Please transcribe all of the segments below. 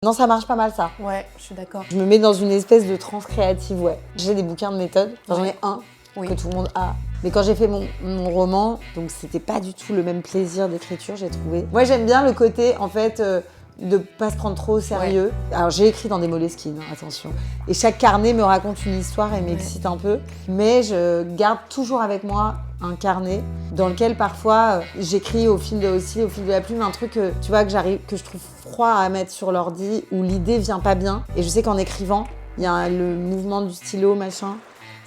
Non, ça marche pas mal ça. Ouais, je suis d'accord. Je me mets dans une espèce de transe créative, ouais. J'ai des bouquins de méthode, j'en ai un que tout le monde a. Mais quand j'ai fait mon roman, donc c'était pas du tout le même plaisir d'écriture, j'ai trouvé. Moi j'aime bien le côté, en fait, de pas se prendre trop au sérieux. Ouais. Alors j'ai écrit dans des Moleskine, attention. Et chaque carnet me raconte une histoire et m'excite un peu. Mais je garde toujours avec moi un carnet dans lequel parfois j'écris au fil de la plume un truc tu vois, que je trouve froid à mettre sur l'ordi, où l'idée vient pas bien. Et je sais qu'en écrivant, il y a le mouvement du stylo, machin.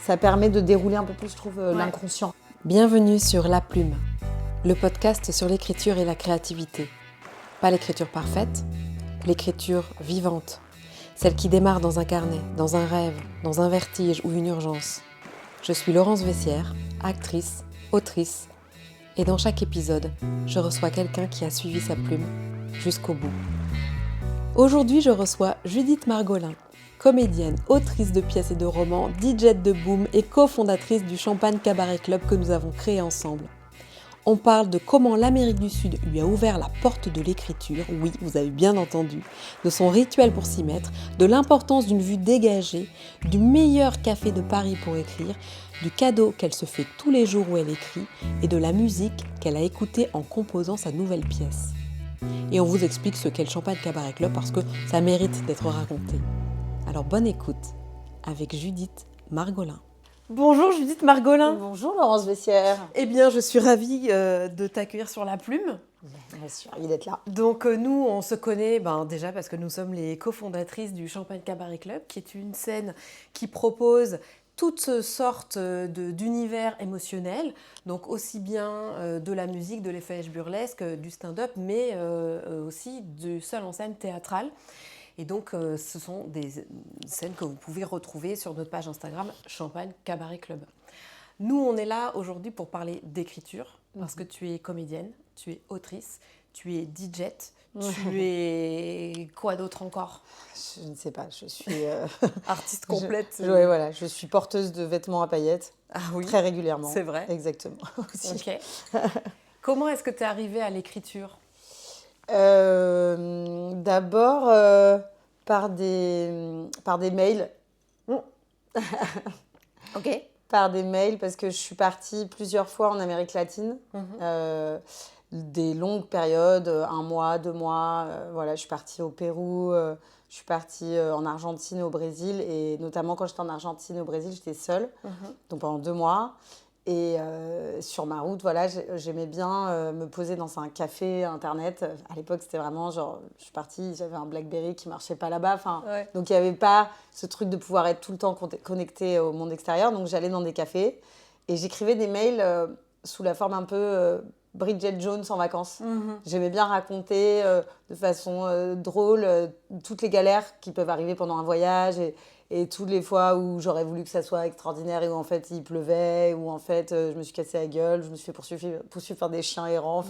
Ça permet de dérouler un peu plus, je trouve, l'inconscient. Bienvenue sur La Plume, le podcast sur l'écriture et la créativité. Pas l'écriture parfaite, l'écriture vivante. Celle qui démarre dans un carnet, dans un rêve, dans un vertige ou une urgence. Je suis Laurence Vessière, actrice, autrice. Et dans chaque épisode, je reçois quelqu'un qui a suivi sa plume jusqu'au bout. Aujourd'hui, je reçois Judith Margolin, comédienne, autrice de pièces et de romans, DJ de Boom et cofondatrice du Champagne Cabaret Club que nous avons créé ensemble. On parle de comment l'Amérique du Sud lui a ouvert la porte de l'écriture, oui, vous avez bien entendu, de son rituel pour s'y mettre, de l'importance d'une vue dégagée, du meilleur café de Paris pour écrire, du cadeau qu'elle se fait tous les jours où elle écrit et de la musique qu'elle a écoutée en composant sa nouvelle pièce. Et on vous explique ce qu'est le Champagne Cabaret Club parce que ça mérite d'être raconté. Alors bonne écoute avec Judith Margolin. Bonjour Judith Margolin. Bonjour Laurence Vessière. Eh bien, je suis ravie de t'accueillir sur La Plume. Je suis ravie d'être là. Donc nous, on se connaît déjà parce que nous sommes les cofondatrices du Champagne Cabaret Club, qui est une scène qui propose toutes sortes d'univers émotionnels, donc aussi bien de la musique, de l'effet burlesque, du stand-up, mais aussi du seul en scène théâtrale. Et donc, ce sont des scènes que vous pouvez retrouver sur notre page Instagram, Champagne Cabaret Club. Nous, on est là aujourd'hui pour parler d'écriture, parce que tu es comédienne, tu es autrice, tu es DJ, tu es quoi d'autre encore ? Je ne sais pas, je suis... artiste complète. Oui, voilà, je suis porteuse de vêtements à paillettes, très régulièrement. C'est vrai ? Exactement. Aussi. Ok. Comment est-ce que tu es arrivée à l'écriture ? D'abord par des mails. Ok. Par des mails, parce que je suis partie plusieurs fois en Amérique latine, des longues périodes, 1 mois, 2 mois. Voilà, je suis partie au Pérou, je suis partie en Argentine et au Brésil. Et notamment quand j'étais en Argentine et au Brésil, j'étais seule, donc pendant 2 mois. Et sur ma route, voilà, j'aimais bien me poser dans un café internet. À l'époque, c'était vraiment genre, je suis partie, j'avais un BlackBerry qui marchait pas là-bas. Donc, il n'y avait pas ce truc de pouvoir être tout le temps connecté au monde extérieur. Donc, j'allais dans des cafés et j'écrivais des mails sous la forme un peu Bridget Jones en vacances. J'aimais bien raconter de façon drôle toutes les galères qui peuvent arriver pendant un voyage et toutes les fois où j'aurais voulu que ça soit extraordinaire et où en fait il pleuvait, où en fait je me suis cassé la gueule, je me suis fait poursuivre par des chiens errants.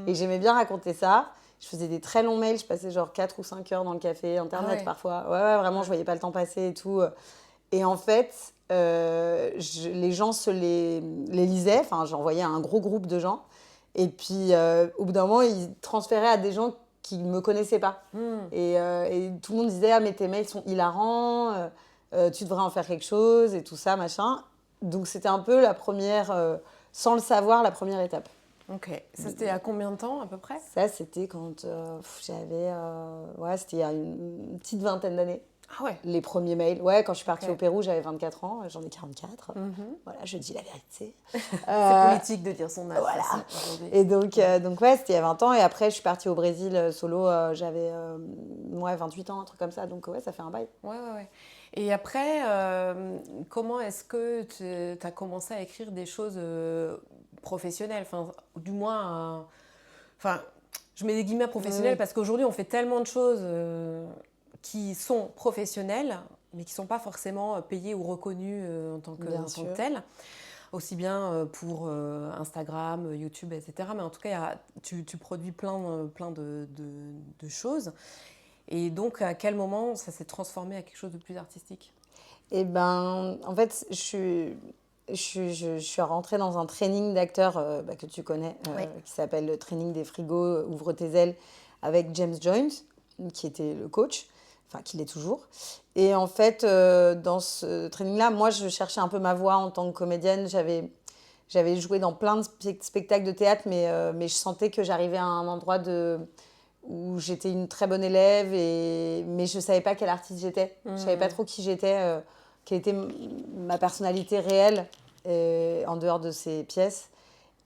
Et j'aimais bien raconter ça. Je faisais des très longs mails, je passais genre 4 ou 5 heures dans le café, internet parfois. Ouais, vraiment, je voyais pas le temps passer et tout. Et en fait, les gens les lisaient, enfin j'envoyais à un gros groupe de gens. Et puis au bout d'un moment, ils transféraient à des gens qui ne me connaissaient pas. Et tout le monde disait « Ah, mais tes mails sont hilarants, tu devrais en faire quelque chose » et tout ça, machin. Donc, c'était un peu la première, sans le savoir, la première étape. Ok. Ça, c'était à combien de temps, à peu près ? Ça, c'était quand j'avais... c'était il y a une petite vingtaine d'années. Ah ouais. Les premiers mails. Ouais, quand je suis partie au Pérou, j'avais 24 ans, j'en ai 44. Voilà, je dis la vérité. C'est politique de dire son âge. Voilà. Et donc ouais, c'était il y a 20 ans. Et après, je suis partie au Brésil solo, j'avais 28 ans, un truc comme ça. Donc ouais, ça fait un bail. Ouais. Et après, comment est-ce que tu as commencé à écrire des choses professionnelles ? Enfin, du moins, je mets des guillemets professionnels parce qu'aujourd'hui, on fait tellement de choses qui sont professionnelles, mais qui ne sont pas forcément payées ou reconnues en tant que telles. Aussi bien pour Instagram, YouTube, etc. Mais en tout cas, tu produis plein de choses. Et donc, à quel moment ça s'est transformé à quelque chose de plus artistique ? Eh ben, en fait, je suis rentrée dans un training d'acteur que tu connais, qui s'appelle le training des frigos, Ouvre tes ailes, avec James Joyce, qui était le coach. enfin qui l'est toujours. Et en fait, dans ce training-là, moi, je cherchais un peu ma voix en tant que comédienne. J'avais joué dans plein de spectacles de théâtre, mais je sentais que j'arrivais à un endroit où j'étais une très bonne élève, mais je ne savais pas quel artiste j'étais. Je ne savais pas trop qui j'étais, quelle était ma personnalité réelle en dehors de ces pièces.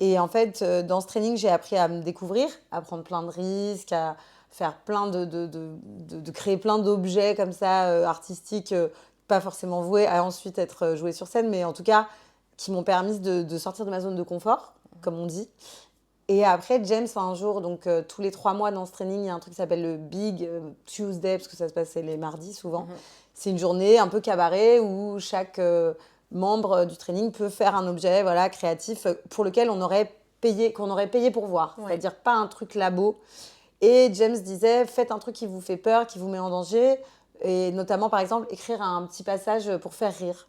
Et en fait, dans ce training, j'ai appris à me découvrir, à prendre plein de risques, à faire plein de créer plein d'objets comme ça, artistiques, pas forcément voués à ensuite être joués sur scène, mais en tout cas, qui m'ont permis de sortir de ma zone de confort, comme on dit. Et après, James, un jour, donc tous les 3 mois dans ce training, il y a un truc qui s'appelle le Big Tuesday, parce que ça se passait les mardis souvent. C'est une journée un peu cabaret où chaque membre du training peut faire un objet voilà, créatif pour lequel qu'on aurait payé pour voir. Ouais. C'est-à-dire pas un truc labo. Et James disait, faites un truc qui vous fait peur, qui vous met en danger. Et notamment, par exemple, écrire un petit passage pour faire rire.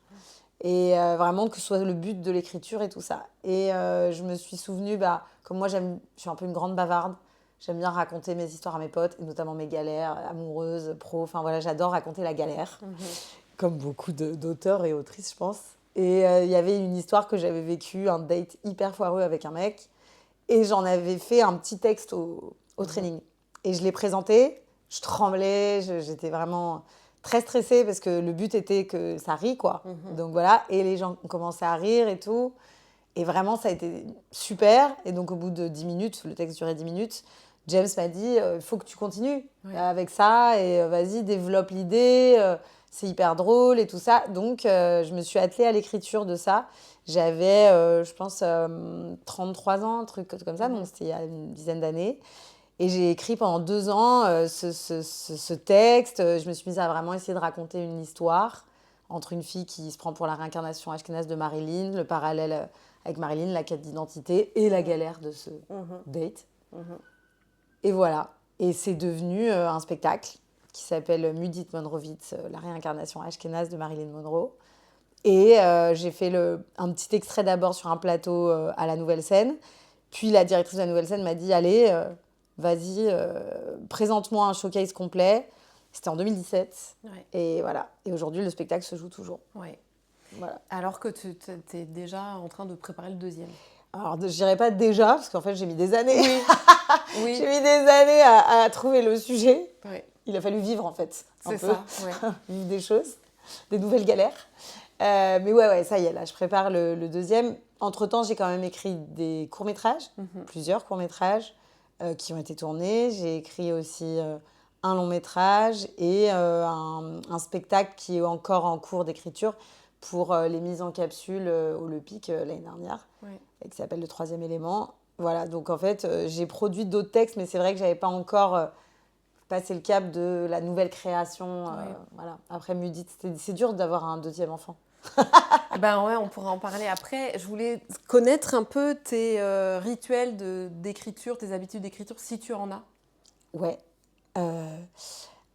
Et vraiment que ce soit le but de l'écriture et tout ça. Et je me suis souvenue, comme moi je suis un peu une grande bavarde, j'aime bien raconter mes histoires à mes potes, et notamment mes galères amoureuses, pro, enfin voilà, j'adore raconter la galère, comme beaucoup d'auteurs et autrices, je pense. Et il y avait une histoire que j'avais vécue, un date hyper foireux avec un mec, et j'en avais fait un petit texte au training. Et je l'ai présenté, je tremblais, j'étais vraiment très stressée parce que le but était que ça rie, quoi. Donc voilà, et les gens ont commencé à rire et tout. Et vraiment, ça a été super. Et donc, au bout de 10 minutes, le texte durait 10 minutes, James m'a dit il faut que tu continues avec ça et vas-y, développe l'idée. C'est hyper drôle et tout ça. Donc, je me suis attelée à l'écriture de ça. J'avais, je pense, 33 ans, un truc comme ça. Donc, c'était il y a une dizaine d'années. Et j'ai écrit pendant 2 ans ce texte. Je me suis mise à vraiment essayer de raconter une histoire entre une fille qui se prend pour la réincarnation ashkénaze de Marilyn, le parallèle avec Marilyn, la quête d'identité et la galère de ce date. Et voilà. Et c'est devenu un spectacle qui s'appelle Mudit Monrovitz, la réincarnation ashkénaze de Marilyn Monroe. Et j'ai fait un petit extrait d'abord sur un plateau à la Nouvelle Scène. Puis la directrice de la Nouvelle Scène m'a dit allez, vas-y, présente-moi un showcase complet. C'était en 2017. Ouais. Et voilà. Et aujourd'hui, le spectacle se joue toujours. Ouais. Voilà. Alors que tu es déjà en train de préparer le deuxième. Alors, je dirais pas déjà, parce qu'en fait, j'ai mis des années. Oui. J'ai mis des années à trouver le sujet. Oui. Il a fallu vivre, en fait. C'est ça, ouais. Vivre des choses, des nouvelles galères. Mais ouais, ça y est, là, je prépare le deuxième. Entre-temps, j'ai quand même écrit des courts-métrages, plusieurs courts-métrages qui ont été tournés. J'ai écrit aussi un long-métrage et un spectacle qui est encore en cours d'écriture pour les mises en capsule au Le Pic l'année dernière, et qui s'appelle Le Troisième Élément. Voilà, donc en fait, j'ai produit d'autres textes, mais c'est vrai que je n'avais pas encore passé le cap de la nouvelle création. Voilà. Après Mudit, c'est dur d'avoir un deuxième enfant. On pourra en parler après. Je voulais connaître un peu tes rituels d'écriture, tes habitudes d'écriture, si tu en as. Ouais.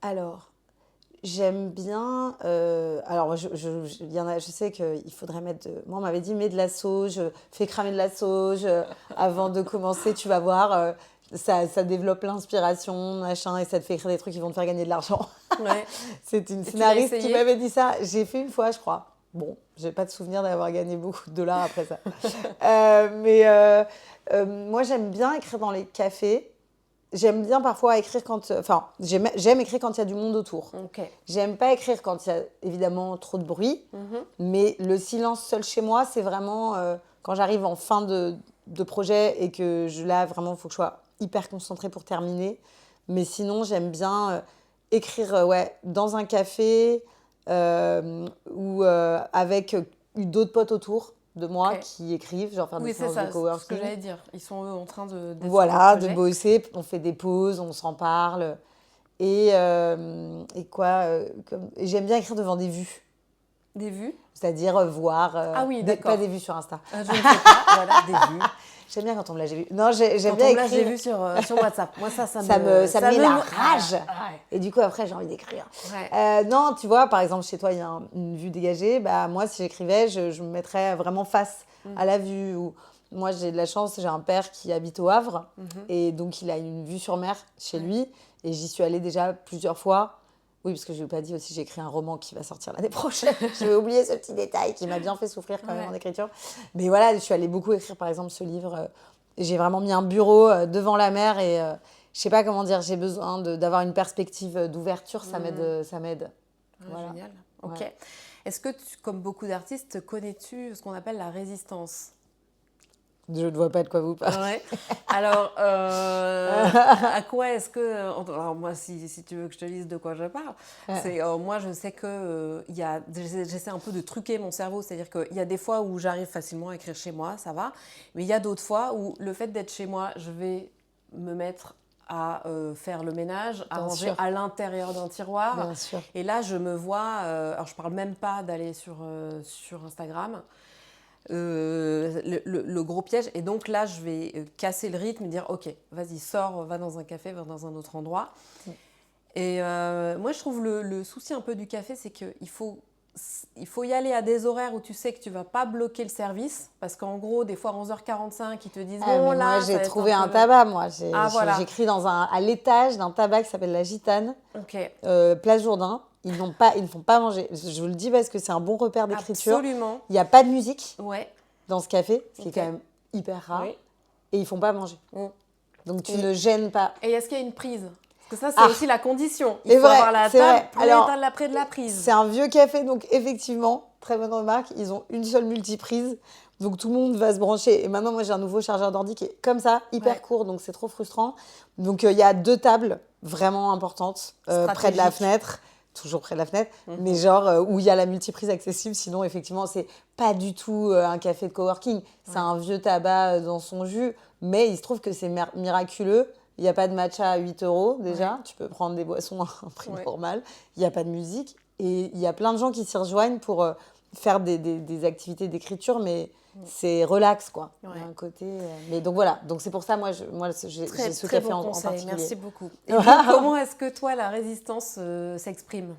Alors... J'aime bien. Je sais qu'il faudrait mettre. Moi, on m'avait dit mets de la sauge, fais cramer de la sauge avant de commencer. Tu vas voir, ça développe l'inspiration, machin, et ça te fait écrire des trucs qui vont te faire gagner de l'argent. Ouais. C'est une scénariste qui m'avait dit ça. J'ai fait une fois, je crois. Bon, j'ai pas de souvenir d'avoir gagné beaucoup de dollars après ça. Moi, j'aime bien écrire dans les cafés. J'aime bien parfois écrire j'aime écrire quand il y a du monde autour. Okay. J'aime pas écrire quand il y a évidemment trop de bruit, mais le silence seul chez moi, c'est vraiment quand j'arrive en fin de projet et que là, vraiment, il faut que je sois hyper concentrée pour terminer. Mais sinon, j'aime bien écrire dans un café ou avec d'autres potes autour de moi qui écrivent, genre faire des séances de coworking. C'est ce que j'allais dire. Ils sont en train de bosser, on fait des pauses, on s'en parle. Et j'aime bien écrire devant des vues. Des vues ? C'est-à-dire voir... pas des vues sur Insta. Je ne sais pas, voilà, des vues. J'aime bien quand on me l'a j'ai vu. Non, j'aime bien écrire. J'ai vu sur WhatsApp. Moi, ça me met la rage. Et du coup, après, j'ai envie d'écrire. Ouais. Non, tu vois, par exemple, chez toi, il y a une vue dégagée. Moi, si j'écrivais, je me mettrais vraiment face à la vue. Ou... Moi, j'ai de la chance, j'ai un père qui habite au Havre. Et donc, il a une vue sur mer chez lui. Et j'y suis allée déjà plusieurs fois. Oui, parce que je ne l'ai pas dit aussi, j'ai écrit un roman qui va sortir l'année prochaine. J'avais oublié ce petit détail qui m'a bien fait souffrir quand même en écriture. Mais voilà, je suis allée beaucoup écrire, par exemple, ce livre. J'ai vraiment mis un bureau devant la mer et je ne sais pas comment dire, j'ai besoin d'avoir une perspective d'ouverture, ça m'aide. Voilà. Génial. Ok. Ouais. Est-ce que, comme beaucoup d'artistes, connais-tu ce qu'on appelle la résistance ? Je ne vois pas de quoi vous parlez. Ouais. Alors, à quoi est-ce que... Alors moi, si tu veux que je te dise de quoi je parle, c'est moi, je sais que j'essaie un peu de truquer mon cerveau. C'est-à-dire qu'il y a des fois où j'arrive facilement à écrire chez moi, ça va. Mais il y a d'autres fois où le fait d'être chez moi, je vais me mettre à faire le ménage, à ranger à l'intérieur d'un tiroir. Bien sûr. Et là, je me vois... alors, je ne parle même pas d'aller sur Instagram. Le gros piège. Et donc là, je vais casser le rythme et dire, OK, vas-y, sors, va dans un café, va dans un autre endroit. Et moi, je trouve le souci un peu du café, c'est qu'il faut y aller à des horaires où tu sais que tu ne vas pas bloquer le service. Parce qu'en gros, des fois, à 11h45, ils te disent, bon, là, moi, j'ai trouvé un tabac, moi. Voilà. J'écris à l'étage d'un tabac qui s'appelle La Gitane, OK. Place Jourdain. Ils ne font pas manger. Je vous le dis parce que c'est un bon repère d'écriture. Absolument. Il n'y a pas de musique Ouais. dans ce café, ce qui est quand même hyper rare. Oui. Et ils ne font pas manger. Donc, tu ne gênes pas. Et est-ce qu'il y a une prise ? Parce que ça, c'est aussi la condition. Il faut avoir la table près de la prise. C'est un vieux café, donc effectivement, très bonne remarque, ils ont une seule multiprise. Donc, tout le monde va se brancher. Et maintenant, moi, j'ai un nouveau chargeur d'ordi qui est comme ça, hyper court. Donc, c'est trop frustrant. Donc, il y a 2 tables vraiment importantes près de la fenêtre. Toujours près de la fenêtre, mais genre où il y a la multiprise accessible. Sinon, effectivement, c'est pas du tout un café de coworking. C'est un vieux tabac dans son jus. Mais il se trouve que c'est miraculeux. Il n'y a pas de matcha à 8 € déjà. Tu peux prendre des boissons à un prix normal. Il n'y a pas de musique. Et il y a plein de gens qui s'y rejoignent pour faire des activités d'écriture, mais c'est relax, quoi. Il y a un côté... Mais donc voilà, donc c'est pour ça, moi j'ai ce café bon en conseil. particulier. Merci beaucoup. Et donc, comment est-ce que toi, la résistance s'exprime ?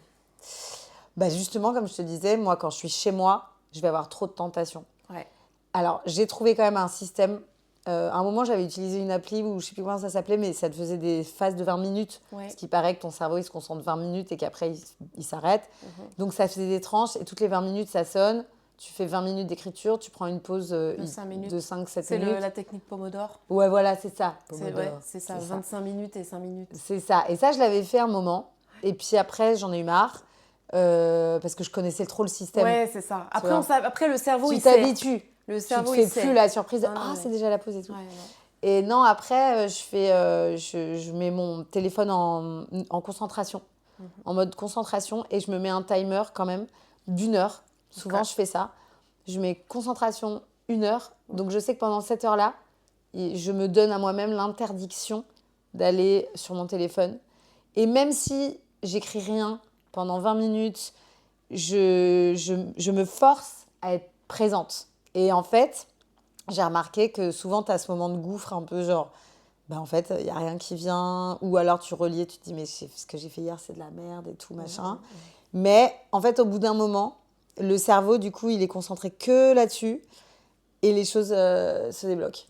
Bah justement, comme je te disais, moi, quand je suis chez moi, je vais avoir trop de tentations. Ouais. Alors, j'ai trouvé quand même un système... à un moment, j'avais utilisé une appli où je ne sais plus comment ça s'appelait, mais ça te faisait des phases de 20 minutes. Ce qui paraît que ton cerveau, il se concentre 20 minutes et qu'après, il s'arrête. Donc, ça faisait des tranches et toutes les 20 minutes, ça sonne. Tu fais 20 minutes d'écriture, tu prends une pause de 5-7 minutes. C'est la technique Pomodoro ? Ouais, voilà, c'est ça. C'est ça, 25 minutes et 5 minutes. C'est ça. Et ça, je l'avais fait un moment. Et puis après, j'en ai eu marre. Parce que je connaissais trop le système. Ouais, c'est ça. Après, le cerveau, il t'habitue. Le cerveau, tu te fais plus la surprise de c'est déjà la pause et tout. Et non, après, je mets mon téléphone en concentration, en mode concentration, et je me mets un timer quand même d'1 heure. Souvent, je fais ça. Je mets concentration 1 heure. Donc, je sais que pendant cette heure-là, je me donne à moi-même l'interdiction d'aller sur mon téléphone. Et même si j'écris rien pendant 20 minutes, je me force à être présente. Et en fait, j'ai remarqué que souvent, tu as ce moment de gouffre un peu genre, en fait, il n'y a rien qui vient. Ou alors, tu relis et tu te dis, mais ce que j'ai fait hier, c'est de la merde et tout, machin. Mais en fait, au bout d'un moment, le cerveau, du coup, il est concentré que là-dessus et les choses se débloquent.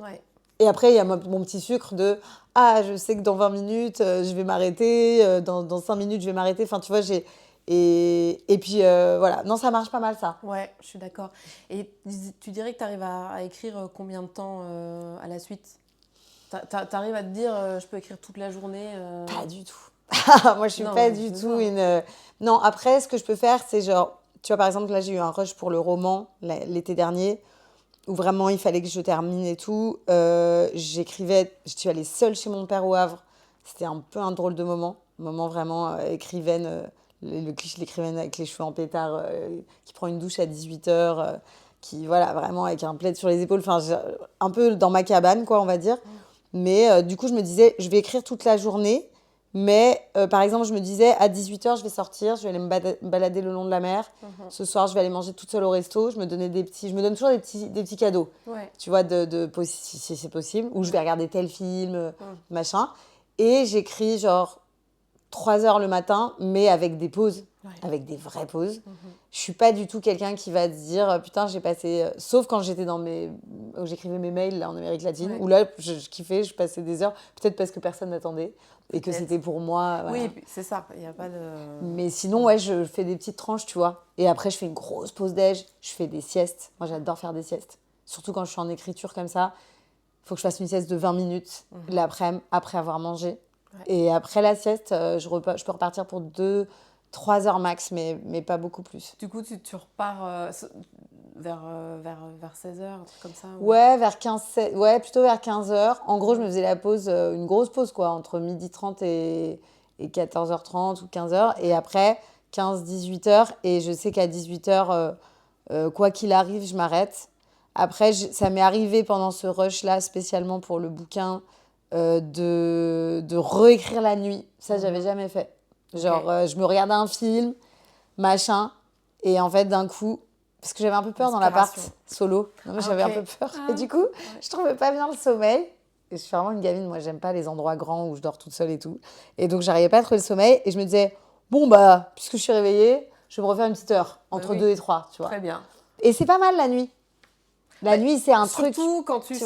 Et après, il y a mon petit sucre de « Ah, je sais que dans 20 minutes, je vais m'arrêter. Dans 5 minutes, je vais m'arrêter. » Enfin, tu vois, Et puis, voilà. Non, ça marche pas mal, ça. Ouais, je suis d'accord. Et tu dirais que tu arrives à écrire combien de temps à la suite ? Tu arrives à te dire, je peux écrire toute la journée Pas du tout. Moi, je suis pas du tout une... Non, après, ce que je peux faire, c'est genre... Tu vois, par exemple, là, j'ai eu un rush pour le roman l'été dernier, où vraiment, il fallait que je termine et tout. J'écrivais... Je suis allée seule chez mon père au Havre. C'était un peu un drôle de moment. Un moment vraiment écrivaine... le cliché de l'écrivaine avec les cheveux en pétard, qui prend une douche à 18h, qui, voilà, vraiment avec un plaid sur les épaules. Enfin, un peu dans ma cabane, quoi, on va dire. Mais du coup, je me disais, je vais écrire toute la journée. Mais, par exemple, je me disais, à 18h, je vais sortir, je vais aller me balader le long de la mer. Ce soir, je vais aller manger toute seule au resto. Je me donne toujours des petits cadeaux, tu vois, si c'est possible. Ou je vais regarder tel film, machin. Et j'écris, genre, 3 heures le matin, mais avec des pauses. avec des vraies pauses. Je suis pas du tout quelqu'un qui va te dire putain j'ai passé sauf quand j'étais où j'écrivais mes mails là en Amérique latine où là je kiffais, je passais des heures peut-être parce que personne n'attendait et que c'était pour moi. Voilà. Oui, c'est ça, il y a pas de. Mais sinon ouais je fais des petites tranches tu vois et après je fais une grosse pause déj, je fais des siestes. Moi j'adore faire des siestes, surtout quand je suis en écriture comme ça. Il faut que je fasse une sieste de 20 minutes l'après-midi après avoir mangé. Et après la sieste je peux repartir pour 3 heures max, mais pas beaucoup plus. Du coup, tu repars vers 16h, un truc comme ça Ouais, plutôt vers 15h. En gros, je me faisais la pause, une grosse pause, quoi, entre 12h30 et 14h30 ou 15h. Et après, 15-18h. Et je sais qu'à 18h, quoi qu'il arrive, je m'arrête. Après, ça m'est arrivé pendant ce rush-là, spécialement pour le bouquin, de réécrire la nuit. Ça, j'avais jamais fait. Genre, je me regardais un film, machin, et en fait, d'un coup, parce que j'avais un peu peur dans l'appart solo, non, mais j'avais un peu peur. Et du coup, je trouvais pas bien le sommeil. Et je suis vraiment une gamine, moi, j'aime pas les endroits grands où je dors toute seule et tout. Et donc, j'arrivais pas à trouver le sommeil. Et je me disais, bon, bah, puisque je suis réveillée, je vais me refaire une petite heure, entre 2 et 3, tu vois. Très bien. Et c'est pas mal la nuit. La nuit, c'est un truc. Surtout quand tu sais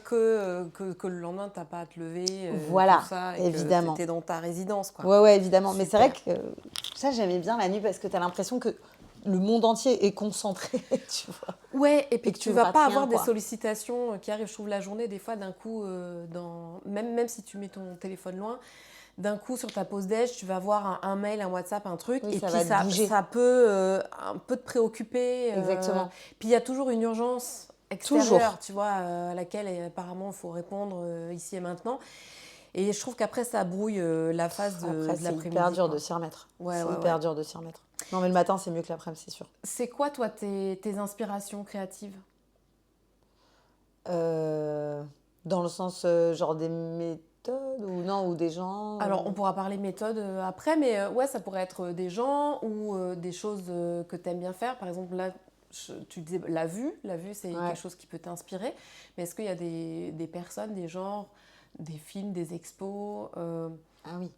que le lendemain, tu n'as pas à te lever. Voilà, tout ça, et évidemment. Que tu es dans ta résidence. Quoi. Ouais, évidemment. Super. Mais c'est vrai que ça, j'aimais bien la nuit parce que tu as l'impression que le monde entier est concentré, tu vois. Ouais, et puis que tu vas pas avoir rien, des sollicitations qui arrivent, je trouve, la journée, des fois, d'un coup, même si tu mets ton téléphone loin, d'un coup, sur ta pause déj, tu vas voir un mail, un WhatsApp, un truc, Oui, et ça puis va ça peut un peu te préoccuper. Exactement. Puis il y a toujours une urgence extérieure, toujours. tu vois, à laquelle apparemment il faut répondre ici et maintenant. Et je trouve qu'après, ça brouille la phase de l'après-midi. C'est hyper dur de s'y remettre. Hyper dur de s'y remettre. Non, mais le matin, c'est mieux que l'après-midi, c'est sûr. C'est quoi, toi, tes inspirations créatives ? Dans le sens, genre des méthodes ou des gens Alors, on pourra parler méthode après, mais ouais, ça pourrait être des gens ou des choses que tu aimes bien faire. Par exemple, là, tu disais la vue, c'est quelque chose qui peut t'inspirer. Mais est-ce qu'il y a des personnes, des genres, des films, des expos Ah oui.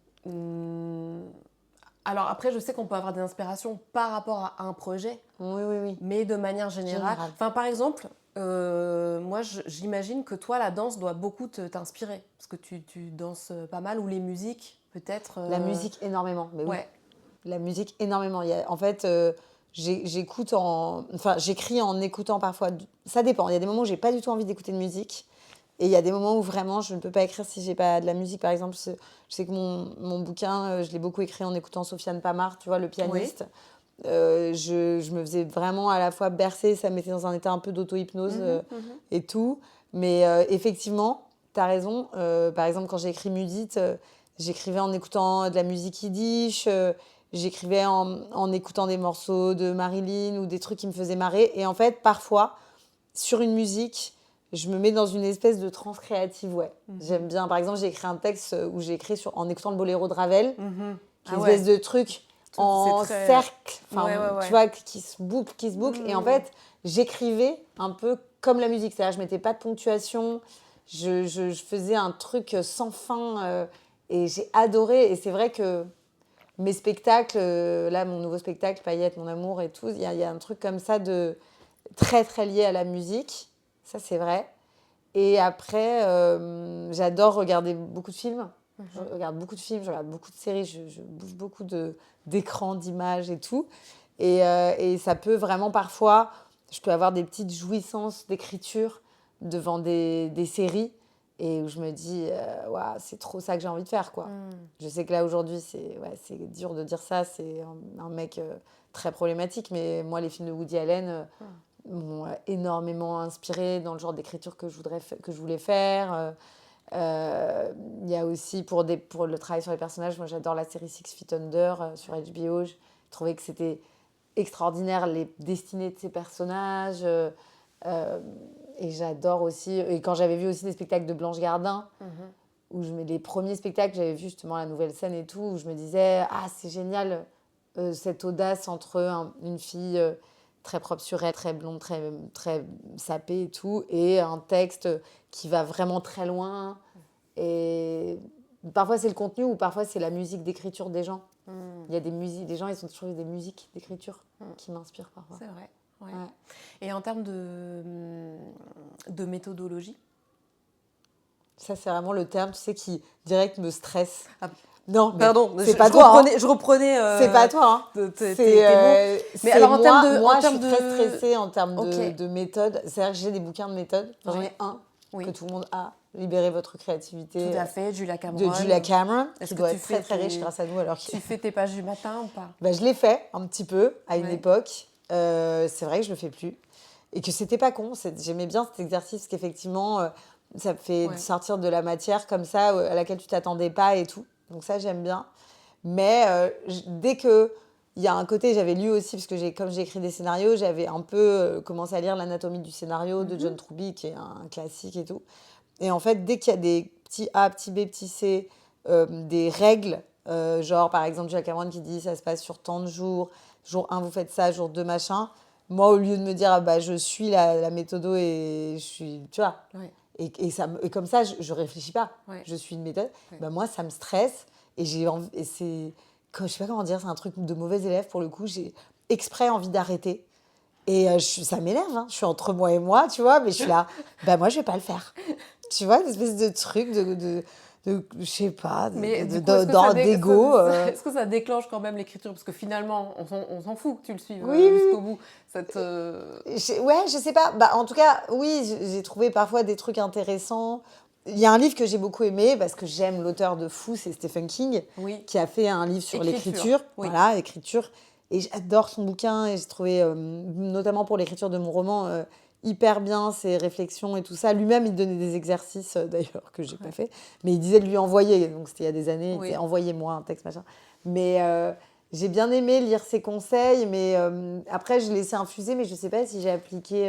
Alors après, je sais qu'on peut avoir des inspirations par rapport à un projet. Oui. Mais de manière générale. Enfin, par exemple, moi, j'imagine que toi, la danse doit beaucoup t'inspirer. Parce que tu danses pas mal, ou les musiques, peut-être. La musique, énormément. Mais oui. Ouais. La musique, énormément. En fait, j'écris en écoutant parfois. Ça dépend. Il y a des moments où j'ai pas du tout envie d'écouter de musique. Et il y a des moments où vraiment, je ne peux pas écrire si j'ai pas de la musique. Par exemple, je sais que mon bouquin, je l'ai beaucoup écrit en écoutant Sofiane Pamart, tu vois, le pianiste. Oui. Je me faisais vraiment à la fois bercer, ça me mettait dans un état un peu d'auto-hypnose et tout. Mais effectivement, tu as raison. Par exemple, quand j'ai écrit Mudit, j'écrivais en écoutant de la musique yiddish, j'écrivais en écoutant des morceaux de Marilyn ou des trucs qui me faisaient marrer. Et en fait, parfois, sur une musique, je me mets dans une espèce de transe créative, ouais. J'aime bien. Par exemple, j'ai écrit un texte où j'ai écrit en écoutant le boléro de Ravel, qui est une espèce de truc en cercle, tu vois, qui se boucle. Et en fait, j'écrivais un peu comme la musique. C'est-à-dire, je mettais pas de ponctuation, je faisais un truc sans fin et j'ai adoré. Et c'est vrai que mes spectacles, là, mon nouveau spectacle, Paillettes, mon amour et tout, il y a un truc comme ça de très, très lié à la musique. Ça, c'est vrai. Et après, j'adore regarder beaucoup de films. Je regarde beaucoup de films, je regarde beaucoup de séries, je bouffe beaucoup d'écrans, d'images et tout. Et ça peut vraiment parfois, je peux avoir des petites jouissances d'écriture devant des séries et où je me dis, ouais, c'est trop ça que j'ai envie de faire, quoi. Je sais que là, aujourd'hui, c'est dur de dire ça, c'est un mec très problématique, mais moi, les films de Woody Allen m'ont énormément inspirée dans le genre d'écriture que je voulais faire. Il y a aussi, pour le travail sur les personnages, moi j'adore la série Six Feet Under sur HBO. Je trouvais que c'était extraordinaire, les destinées de ces personnages. Et j'adore aussi... Et quand j'avais vu aussi des spectacles de Blanche Gardin, où les premiers spectacles, j'avais vu justement la nouvelle scène et tout, où je me disais, ah, c'est génial, cette audace entre une fille... très propre sur elle, très blonde, très, très sapée et tout, et un texte qui va vraiment très loin. Et parfois c'est le contenu ou parfois c'est la musique d'écriture des gens. Il y a des gens, ils ont toujours eu des musiques d'écriture qui m'inspirent parfois. C'est vrai. Ouais. Et en termes de méthodologie? Ça, c'est vraiment le terme, tu sais, qui direct me stresse. Non, pardon, c'est pas toi. Je reprenais. C'est pas toi. Tes mots. Mais alors, moi, je suis très stressée en termes de méthode. C'est-à-dire que j'ai des bouquins de méthode. J'en ai un que tout le monde a. Libérer votre créativité. Tout à fait, Julia Cameron. De Julia Cameron, qui doit être très, très riche grâce à nous. Alors tu fais tes pages du matin ou pas? Je l'ai fait un petit peu à une époque. C'est vrai que je le fais plus. Et que c'était pas con. J'aimais bien cet exercice qu'effectivement, ça fait sortir de la matière comme ça, à laquelle tu t'attendais pas et tout. Donc ça, j'aime bien. Mais dès que il y a un côté, j'avais lu aussi, parce que comme j'ai écrit des scénarios, j'avais un peu commencé à lire l'anatomie du scénario de John Truby, qui est un classique et tout. Et en fait, dès qu'il y a des petits A, petits B, petits C, des règles, genre par exemple Julia Cameron qui dit ça se passe sur tant de jours, jour 1 vous faites ça, jour 2 machin, moi au lieu de me dire je suis la méthodo et je suis, tu vois, et comme ça je réfléchis pas, je suis une méthode, moi ça me stresse et et c'est, je sais pas comment dire, c'est un truc de mauvais élève pour le coup, j'ai exprès envie d'arrêter. Et ça m'énerve, hein. Je suis entre moi et moi, tu vois, mais je suis là, moi je vais pas le faire. Tu vois, une espèce de truc de je sais pas, d'ego. Est-ce que ça déclenche quand même l'écriture? Parce que finalement, on s'en fout que tu le suives jusqu'au bout. Ouais, je sais pas. En tout cas, oui, j'ai trouvé parfois des trucs intéressants. Il y a un livre que j'ai beaucoup aimé, parce que j'aime l'auteur de fou, c'est Stephen King, qui a fait un livre sur l'écriture. Voilà, écriture. Et j'adore son bouquin, et j'ai trouvé, notamment pour l'écriture de mon roman, hyper bien ses réflexions et tout ça. Lui-même, il donnait des exercices, d'ailleurs, que j'ai pas fait. Mais il disait de lui envoyer. Donc, c'était il y a des années. Il disait, envoyez-moi un texte, machin. Mais j'ai bien aimé lire ses conseils. Mais après, je l'ai laissé infuser. Mais je sais pas si j'ai appliqué...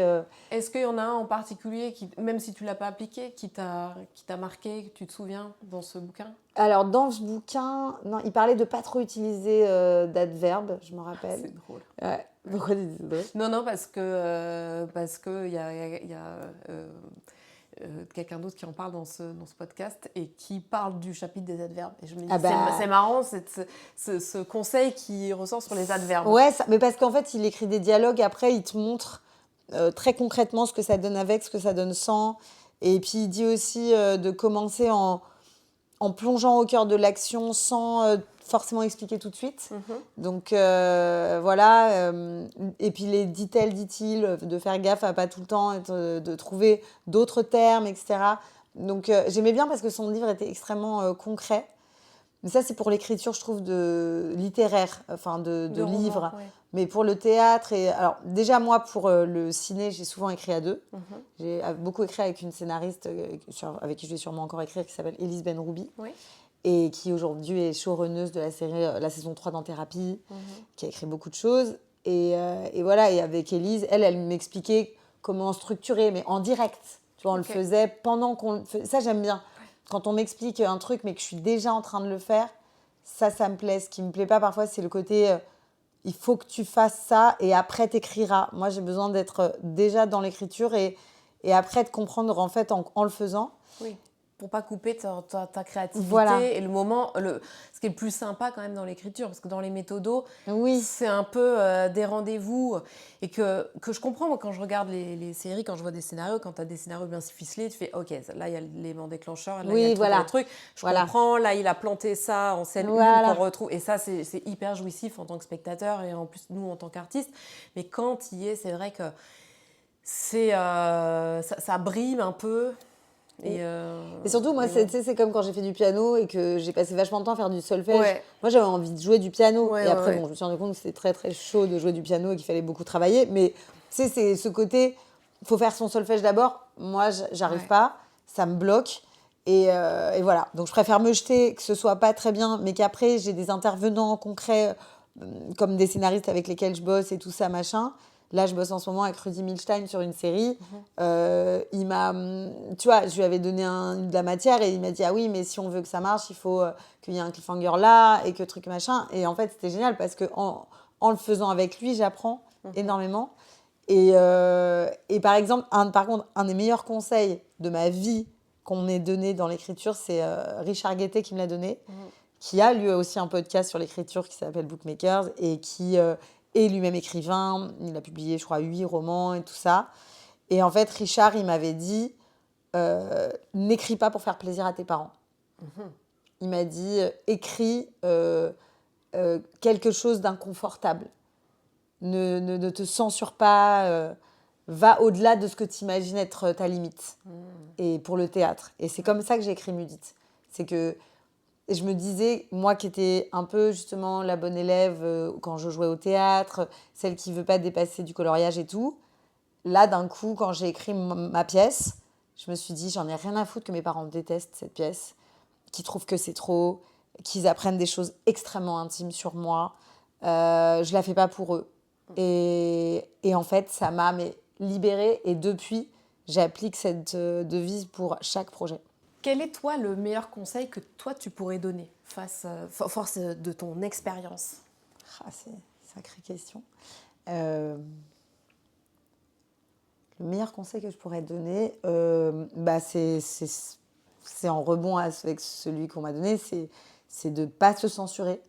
Est-ce qu'il y en a un en particulier, même si tu l'as pas appliqué, qui t'a marqué, que tu te souviens dans ce bouquin? Alors, dans ce bouquin, non, il parlait de pas trop utiliser d'adverbes, je me rappelle. C'est drôle. Ouais. Pourquoi tu dis c'est drôle? Non, parce que y a quelqu'un d'autre qui en parle dans ce podcast et qui parle du chapitre des adverbes. Et je me dis, c'est marrant, ce conseil qui ressort sur les adverbes. Ouais, mais parce qu'en fait, il écrit des dialogues, après, il te montre très concrètement ce que ça donne avec, ce que ça donne sans. Et puis, il dit aussi de commencer en plongeant au cœur de l'action sans forcément expliquer tout de suite. Donc, voilà. Et puis, les dit-elle, dit-il, de faire gaffe à pas tout le temps, de trouver d'autres termes, etc. Donc, j'aimais bien parce que son livre était extrêmement concret. Mais ça, c'est pour l'écriture, je trouve, littéraire, enfin de livres. Ouais. Mais pour le théâtre, alors déjà, moi, pour le ciné, j'ai souvent écrit à deux. J'ai beaucoup écrit avec une scénariste avec qui je vais sûrement encore écrire, qui s'appelle Élise Benroubi. Et qui aujourd'hui est showrunneuse de la série la saison 3 d'En Thérapie, qui a écrit beaucoup de choses. Et voilà, et avec Élise, elle m'expliquait comment structurer, mais en direct. Tu vois, on le faisait pendant qu'on le faisait. Ça, j'aime bien. Quand on m'explique un truc, mais que je suis déjà en train de le faire, ça me plaît. Ce qui me plaît pas parfois, c'est le côté il faut que tu fasses ça et après t'écriras. Moi, j'ai besoin d'être déjà dans l'écriture et après de comprendre en fait en le faisant. Oui. Pour pas couper ta créativité et le moment, ce qui est le plus sympa quand même dans l'écriture, parce que dans les méthodos, c'est un peu des rendez-vous et que je comprends moi quand je regarde les séries, quand je vois des scénarios, quand tu as des scénarios bien ficelés, tu fais ok, là il y a l'élément déclencheur, là il y a le truc, je comprends, là il a planté ça en scène 1 qu'on retrouve, et ça c'est hyper jouissif en tant que spectateur et en plus nous en tant qu'artistes, mais quand il y est, c'est vrai que ça brime un peu. Et surtout, moi, c'est comme quand j'ai fait du piano et que j'ai passé vachement de temps à faire du solfège. Moi, j'avais envie de jouer du piano. Et après, je me suis rendu compte que c'était très, très chaud de jouer du piano et qu'il fallait beaucoup travailler. Mais tu sais, c'est ce côté, il faut faire son solfège d'abord. Moi, j'arrive pas. Ça me bloque. Et voilà. Donc, je préfère me jeter, que ce soit pas très bien, mais qu'après, j'ai des intervenants concrets, comme des scénaristes avec lesquels je bosse et tout ça, machin. Là, je bosse en ce moment avec Rudy Milstein sur une série. Il m'a... Tu vois, je lui avais donné de la matière et il m'a dit « Ah oui, mais si on veut que ça marche, il faut qu'il y ait un cliffhanger là et que truc machin. » Et en fait, c'était génial parce qu'en le faisant avec lui, j'apprends énormément. Et par exemple, par contre, un des meilleurs conseils de ma vie qu'on m'ait donné dans l'écriture, c'est Richard Guettet qui me l'a donné, qui a lui aussi un podcast sur l'écriture qui s'appelle Bookmakers et qui est lui-même écrivain. Il a publié, je crois, 8 romans et tout ça. Et en fait, Richard, il m'avait dit n'écris pas pour faire plaisir à tes parents. Il m'a dit écris quelque chose d'inconfortable. Ne te censure pas. Va au-delà de ce que tu imagines être ta limite. Et pour le théâtre. Et c'est comme ça que j'ai écrit Mudite. C'est que je me disais, moi qui étais un peu justement la bonne élève quand je jouais au théâtre, celle qui ne veut pas dépasser du coloriage et tout, là d'un coup, quand j'ai écrit ma pièce, je me suis dit, j'en ai rien à foutre que mes parents détestent cette pièce, qu'ils trouvent que c'est trop, qu'ils apprennent des choses extrêmement intimes sur moi. Je la fais pas pour eux. Et en fait, ça m'a libérée. Et depuis, j'applique cette devise pour chaque projet. Quel est, toi, le meilleur conseil que toi, tu pourrais donner force de ton expérience? C'est une sacrée question. Le meilleur conseil que je pourrais donner, c'est en rebond avec celui qu'on m'a donné, c'est de ne pas se censurer,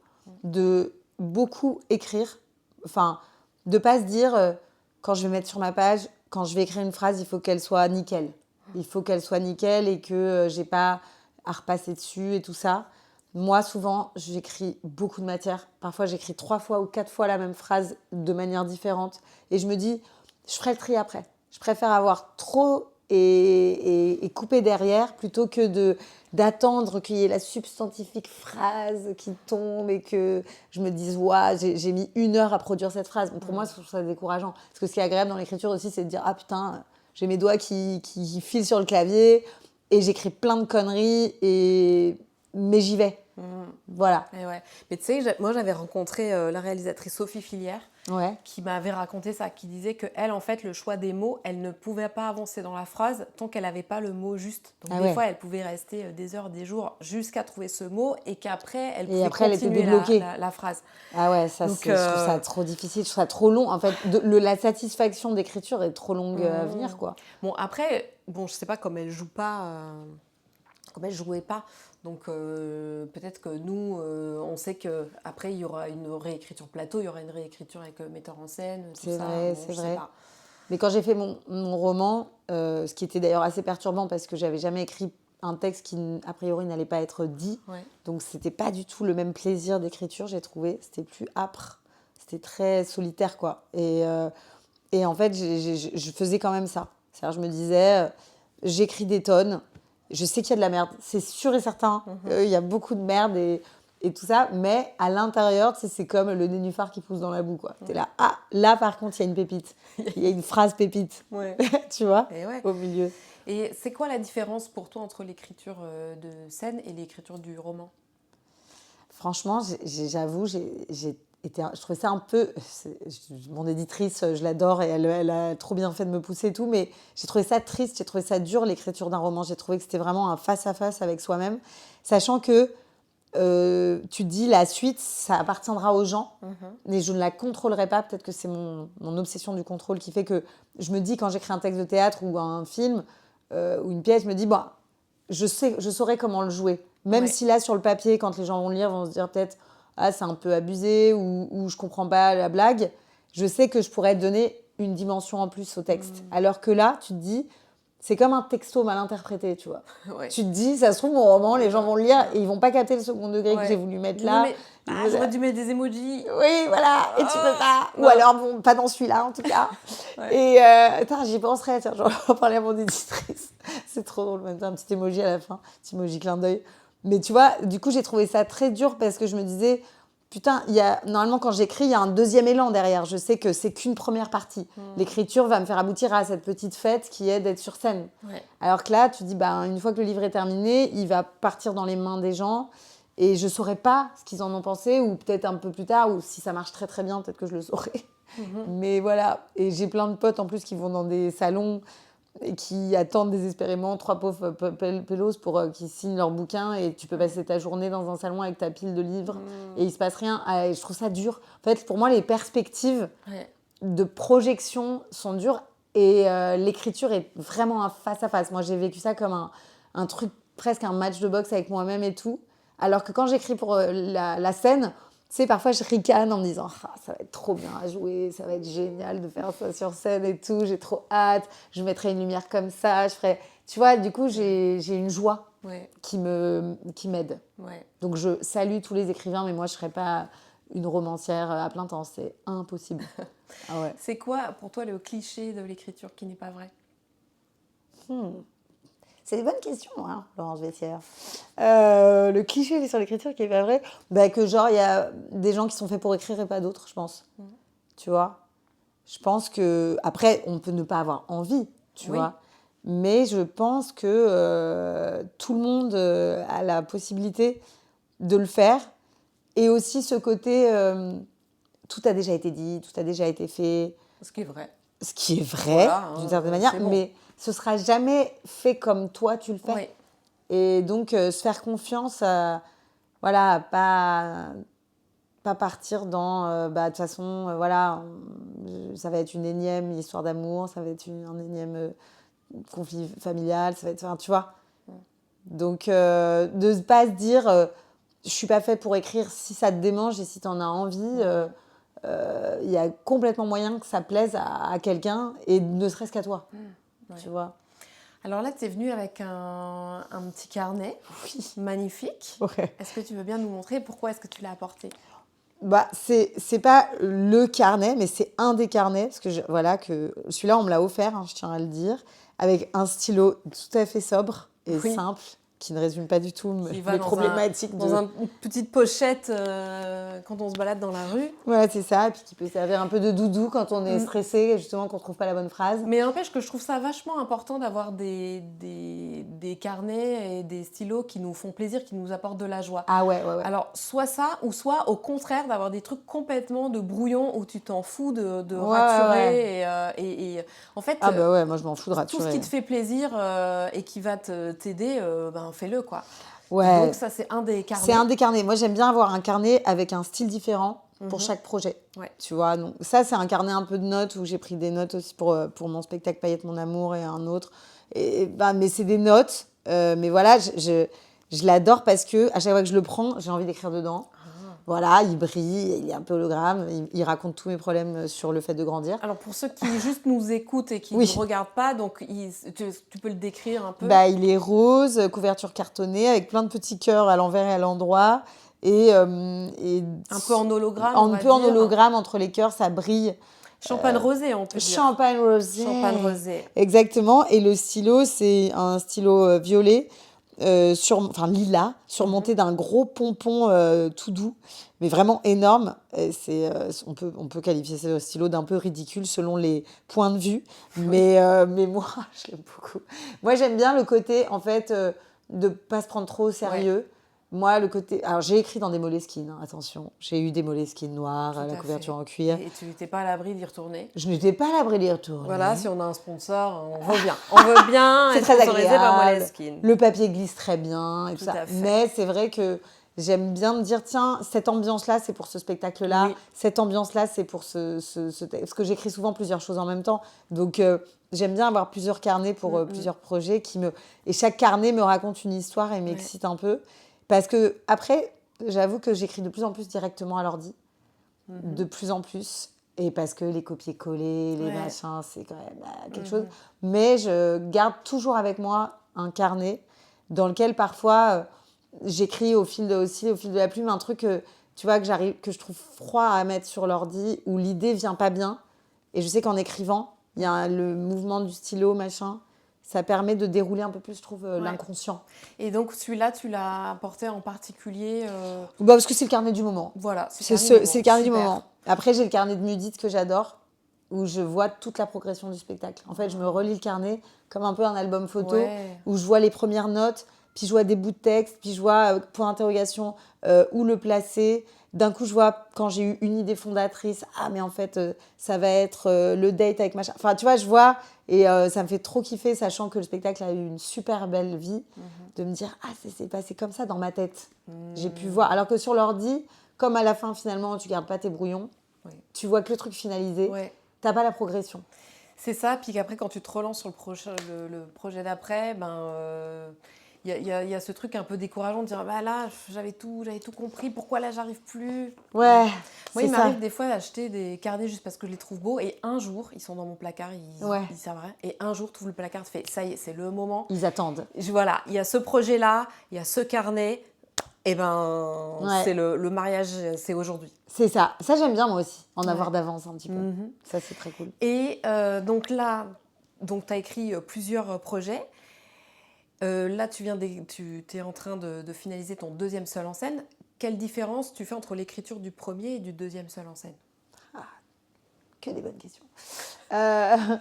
de beaucoup écrire, enfin, de ne pas se dire, quand je vais mettre sur ma page, quand je vais écrire une phrase, il faut qu'elle soit nickel. Il faut qu'elle soit nickel et que j'ai pas à repasser dessus et tout ça. Moi, souvent, j'écris beaucoup de matière. Parfois, j'écris 3 fois ou 4 fois la même phrase de manière différente. Et je me dis, je ferai le tri après. Je préfère avoir trop et couper derrière plutôt que d'attendre qu'il y ait la substantifique phrase qui tombe et que je me dise, ouais, j'ai mis 1 heure à produire cette phrase. Mais pour moi, je trouve ça décourageant. Parce que ce qui est agréable dans l'écriture aussi, c'est de dire, ah putain, j'ai mes doigts qui filent sur le clavier et j'écris plein de conneries, mais j'y vais. Voilà. Et ouais. Mais tu sais, moi j'avais rencontré la réalisatrice Sophie Filière qui m'avait raconté ça, qui disait qu'elle, en fait, le choix des mots, elle ne pouvait pas avancer dans la phrase tant qu'elle n'avait pas le mot juste. Donc des fois, elle pouvait rester des heures, des jours jusqu'à trouver ce mot et qu'après, elle pouvait continuer la phrase. Ah ouais, ça, donc, je trouve ça trop difficile, je trouve ça trop long. En fait, la satisfaction d'écriture est trop longue à venir, quoi. Bon, après, je sais pas, comme elle joue pas... comme elle jouait pas, donc peut-être que nous, on sait qu'après il y aura une réécriture plateau, il y aura une réécriture avec le metteur en scène, tout ça. C'est vrai. Mais quand j'ai fait mon roman, ce qui était d'ailleurs assez perturbant parce que j'avais jamais écrit un texte qui, a priori, n'allait pas être dit, donc c'était pas du tout le même plaisir d'écriture, j'ai trouvé. C'était plus âpre, c'était très solitaire, quoi. Et en fait, je faisais quand même ça. C'est-à-dire, je me disais, j'écris des tonnes. Je sais qu'il y a de la merde, c'est sûr et certain. Il y a beaucoup de merde et tout ça. Mais à l'intérieur, c'est comme le nénuphar qui pousse dans la boue, quoi. T'es là, là par contre, il y a une pépite. Il y a une phrase pépite. Tu vois, au milieu. Et c'est quoi la différence pour toi entre l'écriture de scène et l'écriture du roman? Franchement, j'avoue, je trouvais ça un peu... Mon éditrice, je l'adore et elle a trop bien fait de me pousser et tout, mais j'ai trouvé ça triste, j'ai trouvé ça dur, l'écriture d'un roman. J'ai trouvé que c'était vraiment un face-à-face avec soi-même, sachant que tu te dis la suite, ça appartiendra aux gens, mais je ne la contrôlerai pas. Peut-être que c'est mon obsession du contrôle qui fait que je me dis, quand j'écris un texte de théâtre ou un film ou une pièce, je me dis, je saurais comment le jouer. Même si là, sur le papier, quand les gens vont le lire, vont se dire peut-être... c'est un peu abusé ou je comprends pas la blague, je sais que je pourrais donner une dimension en plus au texte. Alors que là, tu te dis, c'est comme un texto mal interprété, tu vois. Tu te dis, ça se trouve, mon roman, les gens vont le lire et ils vont pas capter le second degré que j'ai voulu mettre là. J'aurais dû mettre des emojis. Oui, voilà, et tu peux pas. Ou alors, pas dans celui-là, en tout cas. Et j'y penserais, tiens, j'en parlais à mon éditrice. C'est trop drôle, même un petit emoji à la fin, petit emoji clin d'œil. Mais tu vois, du coup, j'ai trouvé ça très dur parce que je me disais, putain, normalement, quand j'écris, il y a un deuxième élan derrière. Je sais que c'est qu'une première partie. L'écriture va me faire aboutir à cette petite fête qui est d'être sur scène. Alors que là, tu dis, une fois que le livre est terminé, il va partir dans les mains des gens et je ne saurais pas ce qu'ils en ont pensé, ou peut-être un peu plus tard, ou si ça marche très très bien, peut-être que je le saurai. Mais voilà, et j'ai plein de potes en plus qui vont dans des salons et qui attendent désespérément 3 pauvres pélos pour qu'ils signent leur bouquin, et tu peux passer ta journée dans un salon avec ta pile de livres et il se passe rien. Je trouve ça dur. En fait, pour moi, les perspectives de projection sont dures et l'écriture est vraiment un face-à-face. Moi, j'ai vécu ça comme un truc, presque un match de boxe avec moi-même et tout. Alors que quand j'écris pour la scène, tu sais, parfois je ricane en me disant « Ah, ça va être trop bien à jouer, ça va être génial de faire ça sur scène et tout, j'ai trop hâte, je mettrai une lumière comme ça, je ferai... » Tu vois, du coup, j'ai une joie qui m'aide. Ouais. Donc, je salue tous les écrivains, mais moi, je ne serais pas une romancière à plein temps. C'est impossible. Ah ouais. C'est quoi, pour toi, le cliché de l'écriture qui n'est pas vrai? C'est des bonnes questions, hein, Laurence Vessière. Le cliché sur l'écriture qui n'est pas vrai, bah, que genre, il y a des gens qui sont faits pour écrire et pas d'autres, je pense. Tu vois? Je pense que... Après, on peut ne pas avoir envie, tu vois. Mais je pense que tout le monde a la possibilité de le faire. Et aussi ce côté, tout a déjà été dit, tout a déjà été fait. Ce qui est vrai. Ce qui est vrai, d'une certaine manière, bon. mais ce ne sera jamais fait comme toi tu le fais. Oui. Et donc, se faire confiance, voilà, pas partir dans, de toute façon, voilà, ça va être une énième histoire d'amour, ça va être un énième conflit familial, ça va être, enfin, tu vois. Donc, de ne pas se dire, je ne suis pas fait pour écrire, si ça te démange et si tu en as envie, il y a complètement moyen que ça plaise à quelqu'un et ne serait-ce qu'à toi, tu vois. Alors là, tu es venue avec un petit carnet magnifique. Ouais. Est-ce que tu veux bien nous montrer pourquoi est-ce que tu l'as apporté? Bah, c'est pas le carnet, mais c'est un des carnets, parce que voilà, que celui-là, on me l'a offert, hein, je tiens à le dire, avec un stylo tout à fait sobre et simple, qui ne résume pas du tout les problématiques dans une petite pochette quand on se balade dans la rue. Ouais, c'est ça, et puis qui peut servir un peu de doudou quand on est stressé, justement, qu'on ne trouve pas la bonne phrase. Mais n'empêche que je trouve ça vachement important d'avoir des carnets et des stylos qui nous font plaisir, qui nous apportent de la joie. Ah ouais. Alors, soit ça, ou soit au contraire d'avoir des trucs complètement de brouillon où tu t'en fous de raturer. Et en fait, ah bah ouais, moi je m'en fous de raturer. Tout ce qui te fait plaisir et qui va t'aider, fais-le, quoi. Ouais. Donc ça, c'est un des carnets. C'est un des carnets. Moi, j'aime bien avoir un carnet avec un style différent pour chaque projet. Ouais. Tu vois, donc ça, c'est un carnet un peu de notes où j'ai pris des notes aussi pour mon spectacle Paillettes mon amour et un autre. Mais c'est des notes. Mais voilà, je l'adore parce que à chaque fois que je le prends, j'ai envie d'écrire dedans. Voilà, il brille, il est un peu hologramme, il raconte tous mes problèmes sur le fait de grandir. Alors pour ceux qui juste nous écoutent et qui ne regardent pas, donc tu peux le décrire un peu? Bah, il est rose, couverture cartonnée, avec plein de petits cœurs à l'envers et à l'endroit. Et un peu en hologramme, un peu en hologramme, entre les cœurs, ça brille. Champagne rosé, on peut dire. Champagne rosé. Champagne rosé. Exactement. Et le stylo, c'est un stylo violet, lilas, surmonté d'un gros pompon tout doux, mais vraiment énorme. On peut qualifier ce stylo d'un peu ridicule selon les points de vue, mais moi, je l'aime beaucoup. Moi, j'aime bien le côté, en fait, de ne pas se prendre trop au sérieux. Ouais. Moi, le côté... Alors, j'ai écrit dans des Moleskine, hein, attention. J'ai eu des Moleskine noirs, la couverture en cuir. Et tu n'étais pas à l'abri d'y retourner? Je n'étais pas à l'abri d'y retourner. Voilà, si on a un sponsor, on veut bien. On veut bien être sponsorisé par Moleskine. Le papier glisse très bien et tout ça. Mais c'est vrai que j'aime bien me dire, tiens, cette ambiance-là, c'est pour ce spectacle-là. Oui. Cette ambiance-là, c'est pour parce que j'écris souvent plusieurs choses en même temps. Donc, j'aime bien avoir plusieurs carnets pour plusieurs projets. Et chaque carnet me raconte une histoire et m'excite un peu. Parce que, après, j'avoue que j'écris de plus en plus directement à l'ordi. De plus en plus. Et parce que les copier-coller, les machins, c'est quand même quelque chose. Mais je garde toujours avec moi un carnet dans lequel, parfois, j'écris au fil de la plume un truc, tu vois, que je trouve froid à mettre sur l'ordi, où l'idée vient pas bien. Et je sais qu'en écrivant, il y a le mouvement du stylo, machin. Ça permet de dérouler un peu plus, je trouve, l'inconscient. Et donc, celui-là, tu l'as apporté en particulier parce que c'est le carnet du moment. Voilà, c'est le carnet du moment. Après, j'ai le carnet de Mudit que j'adore, où je vois toute la progression du spectacle. En fait, je me relis le carnet comme un peu un album photo, où je vois les premières notes, puis je vois des bouts de texte, puis je vois, point d'interrogation, où le placer. D'un coup, je vois, quand j'ai eu une idée fondatrice, mais en fait, ça va être le date avec machin. Enfin, tu vois, je vois, et ça me fait trop kiffer, sachant que le spectacle a eu une super belle vie, de me dire, c'est passé comme ça dans ma tête. J'ai pu voir. Alors que sur l'ordi, comme à la fin, finalement, tu gardes pas tes brouillons, tu vois que le truc finalisé, t'as pas la progression. C'est ça, puis qu'après, quand tu te relances sur le projet d'après, y a ce truc un peu décourageant de dire bah là j'avais tout compris, pourquoi là j'arrive plus. Ouais. Moi il m'arrive des fois d'acheter des carnets juste parce que je les trouve beaux et un jour ils sont dans mon placard, ils servent à rien, et un jour tu ouvres le placard, tu fais ça y est, c'est le moment. Ils attendent. Voilà, il y a ce projet là, il y a ce carnet, et c'est le mariage, c'est aujourd'hui. C'est ça. Ça j'aime bien moi aussi, en avoir d'avance un petit peu. Ça c'est très cool. Et donc là, tu as écrit plusieurs projets. Là, tu es en train de finaliser ton deuxième seul en scène. Quelle différence tu fais entre l'écriture du premier et du deuxième seul en scène ? Que des bonnes questions. La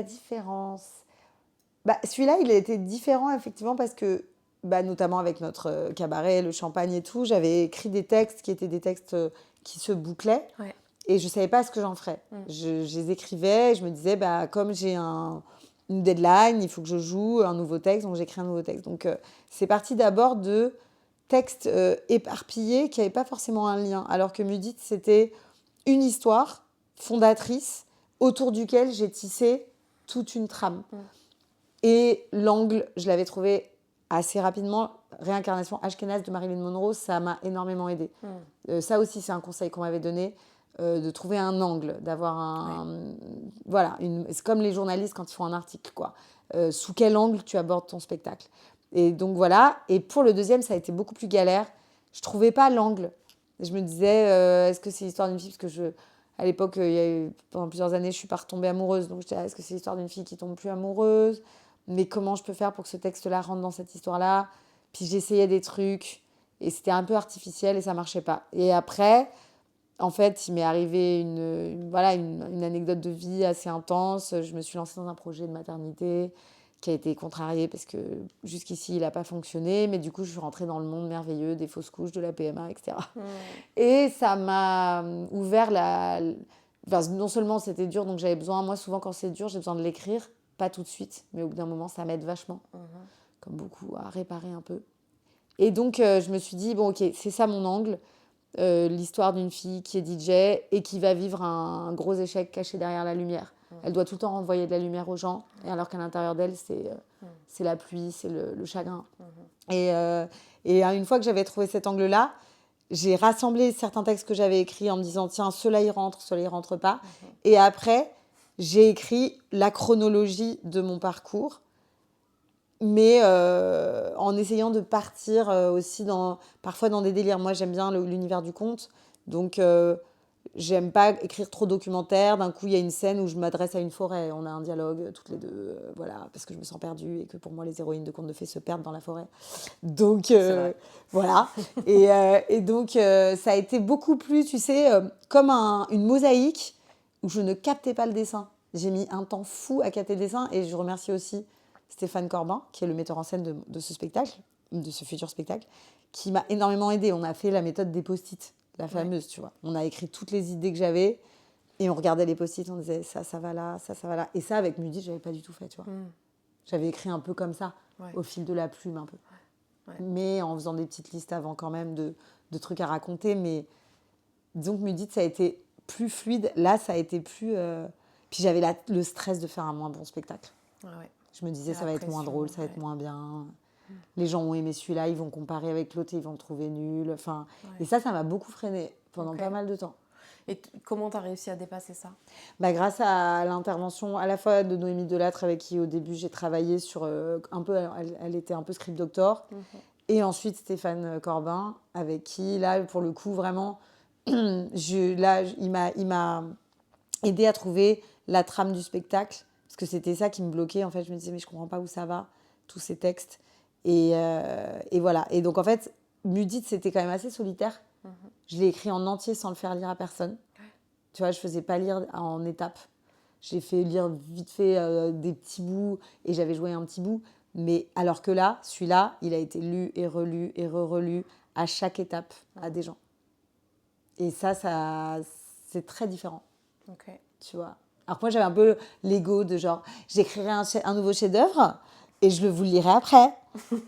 différence... celui-là, il a été différent, effectivement, parce que, notamment avec notre cabaret, le champagne et tout, j'avais écrit des textes qui étaient des textes qui se bouclaient. Ouais. Et je ne savais pas ce que j'en ferais. Je les écrivais et je me disais, comme j'ai une deadline, il faut que je joue un nouveau texte, donc j'écris un nouveau texte. Donc, c'est parti d'abord de textes éparpillés qui n'avaient pas forcément un lien. Alors que Mudit, c'était une histoire fondatrice autour duquel j'ai tissé toute une trame. Et l'angle, je l'avais trouvé assez rapidement. Réincarnation Ashkénaze de Marilyn Monroe, ça m'a énormément aidée. Ça aussi, c'est un conseil qu'on m'avait donné, de trouver un angle, d'avoir un... Voilà, c'est comme les journalistes quand ils font un article, quoi. Sous quel angle tu abordes ton spectacle. Et donc voilà. Et pour le deuxième, ça a été beaucoup plus galère. Je ne trouvais pas l'angle. Je me disais, est-ce que c'est l'histoire d'une fille ? Parce que à l'époque, pendant plusieurs années, je ne suis pas retombée amoureuse. Donc je disais, est-ce que c'est l'histoire d'une fille qui ne tombe plus amoureuse ? Mais comment je peux faire pour que ce texte-là rentre dans cette histoire-là ? Puis j'essayais des trucs et c'était un peu artificiel et ça ne marchait pas. Et après, en fait, il m'est arrivé une anecdote de vie assez intense. Je me suis lancée dans un projet de maternité qui a été contrarié parce que jusqu'ici, il n'a pas fonctionné. Mais du coup, je suis rentrée dans le monde merveilleux des fausses couches, de la PMA, etc. Et ça m'a ouvert non seulement c'était dur, donc j'avais besoin... Moi, souvent, quand c'est dur, j'ai besoin de l'écrire. Pas tout de suite, mais au bout d'un moment, ça m'aide vachement. Comme beaucoup, à réparer un peu. Et donc, je me suis dit, bon, ok, c'est ça mon angle. L'histoire d'une fille qui est DJ et qui va vivre un gros échec caché derrière la lumière. Elle doit tout le temps renvoyer de la lumière aux gens, et alors qu'à l'intérieur d'elle, c'est la pluie, c'est le chagrin. Et une fois que j'avais trouvé cet angle-là, j'ai rassemblé certains textes que j'avais écrits en me disant, tiens, ceux-là, ils rentrent pas. Et après, j'ai écrit la chronologie de mon parcours, mais en essayant de partir aussi parfois dans des délires. Moi, j'aime bien l'univers du conte, donc j'aime pas écrire trop documentaire. D'un coup, il y a une scène où je m'adresse à une forêt. On a un dialogue toutes les deux, voilà, parce que je me sens perdue et que pour moi, les héroïnes de contes de fées se perdent dans la forêt. Donc, voilà. Et donc, ça a été beaucoup plus, tu sais, comme une mosaïque où je ne captais pas le dessin. J'ai mis un temps fou à capter le dessin et je remercie aussi Stéphane Corbin, qui est le metteur en scène de ce spectacle, de ce futur spectacle, qui m'a énormément aidée. On a fait la méthode des post-it, la fameuse, tu vois. On a écrit toutes les idées que j'avais et on regardait les post-it, on disait ça va là, ça va là. Et ça, avec Mudit, je n'avais pas du tout fait, tu vois. J'avais écrit un peu comme ça, au fil de la plume un peu. Mais en faisant des petites listes avant quand même de trucs à raconter. Mais disons que Mudit, ça a été plus fluide. Là, ça a été plus... Puis j'avais le stress de faire un moins bon spectacle. Je me disais, ça va être moins drôle, ça va être moins bien. Les gens ont aimé celui-là, ils vont comparer avec l'autre et ils vont le trouver nul. Enfin, et ça m'a beaucoup freinée pendant pas mal de temps. Et comment tu as réussi à dépasser ça ? Grâce à l'intervention à la fois de Noémie Delattre, avec qui au début j'ai travaillé sur un peu, elle était un peu script doctor. Et ensuite Stéphane Corbin, avec qui, là, pour le coup, vraiment, il m'a aidé à trouver la trame du spectacle. Parce que c'était ça qui me bloquait. En fait, je me disais, mais je ne comprends pas où ça va, tous ces textes. Et voilà. Et donc, en fait, Mudit, c'était quand même assez solitaire. Je l'ai écrit en entier sans le faire lire à personne. Tu vois, je ne faisais pas lire en étapes. Je l'ai fait lire vite fait des petits bouts et j'avais joué un petit bout. Mais alors que là, celui-là, il a été lu et relu et re-relu à chaque étape à des gens. Et ça c'est très différent. Tu vois. Alors que moi, j'avais un peu l'ego de genre, j'écrirais un nouveau chef-d'œuvre et je vous le lirai après.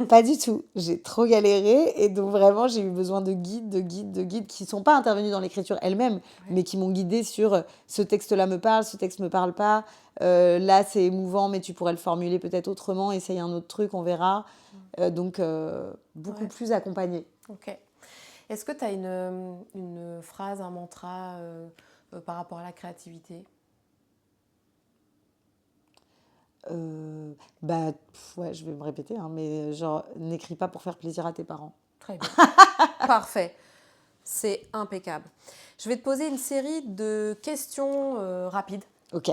Pas du tout. J'ai trop galéré et donc vraiment, j'ai eu besoin de guides qui ne sont pas intervenus dans l'écriture elle-même, mais qui m'ont guidée sur ce texte-là me parle, ce texte me parle pas. Là, c'est émouvant, mais tu pourrais le formuler peut-être autrement. Essaye un autre truc, on verra. Donc, beaucoup plus accompagnée. Ok. Est-ce que tu as une phrase, un mantra par rapport à la créativité ? Ouais, je vais me répéter, hein, mais genre, n'écris pas pour faire plaisir à tes parents. Très bien. Parfait. C'est impeccable. Je vais te poser une série de questions rapides. Ok.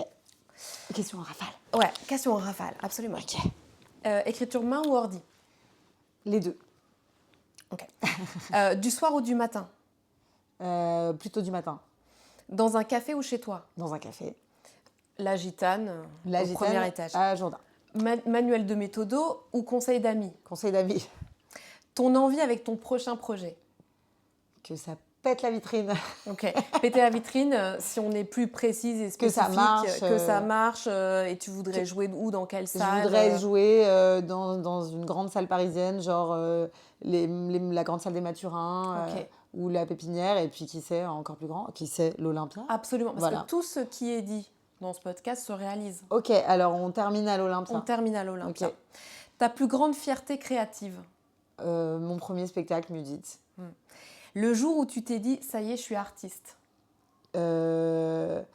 Question en rafale. Ouais, questions en rafale, absolument. Ok. Écriture main ou ordi ? Les deux. Ok. Du soir ou du matin ? Plutôt du matin. Dans un café ou chez toi ? Dans un café. La gitane, au premier étage. À Jourdain. Manuel de méthodo ou conseil d'amis ? Conseil d'amis. Ton envie avec ton prochain projet ? Que ça pète la vitrine. Ok. Péter la vitrine, si on est plus précise et spécifique, que ça marche et tu voudrais jouer où, dans quelle salle ? Je voudrais jouer dans une grande salle parisienne, genre la grande salle des Mathurins ou la Pépinière, et puis qui sait, encore plus grand, qui sait, l'Olympia. Absolument, parce que tout ce qui est dit dans ce podcast se réalise. Ok, alors on termine à l'Olympia. On termine à l'Olympia. Okay. Ta plus grande fierté créative ? Mon premier spectacle, Mudit. Le jour où tu t'es dit, ça y est, je suis artiste ? Quand